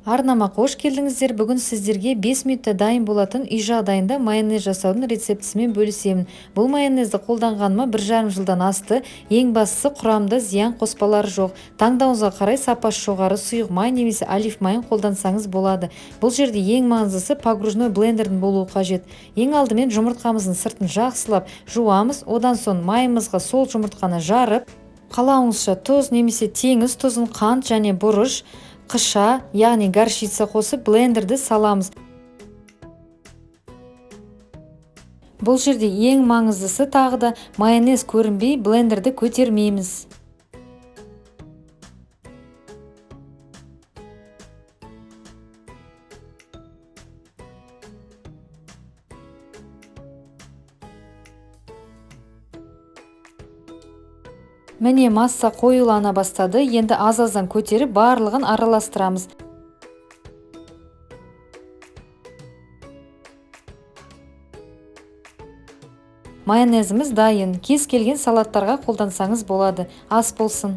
Арнама қош келдіңіздер. Бүгін сіздерге 5 минутта дайын болатын үй жағдайында майонез жасаудың рецептісімен бөлісемін. Бұл майонезді қолданғаныма 1,5 жылдан асты. Ең бастысы құрамында зиян қоспалары жоқ. Таңдауыңызға қарай сапасы жоғары сұйық май немесе олив майын қолдансаңыз болады. Бұл жерде ең маңыздысы погружной блендердің болуы қажет. Ең алдымен жұмыртқамыздың сыртын жақсылап жуамыз, одан соң майымызға сол жұмыртқаны жарып, қалауыңызша тұз немесе теңіз тұзын, қант және бұрыш, қыша, яғни горчица қосып блендерді саламыз. Бұл жерде ең маңыздысы тағы да майонез көрінбей блендерді көтермейміз. Міне масса қоюлана бастады. Енді аз-аздан көтеріп барлығын араластырамыз. Майонезіміз дайын. Кез келген салаттарға қолдансаңыз болады. Ас болсын.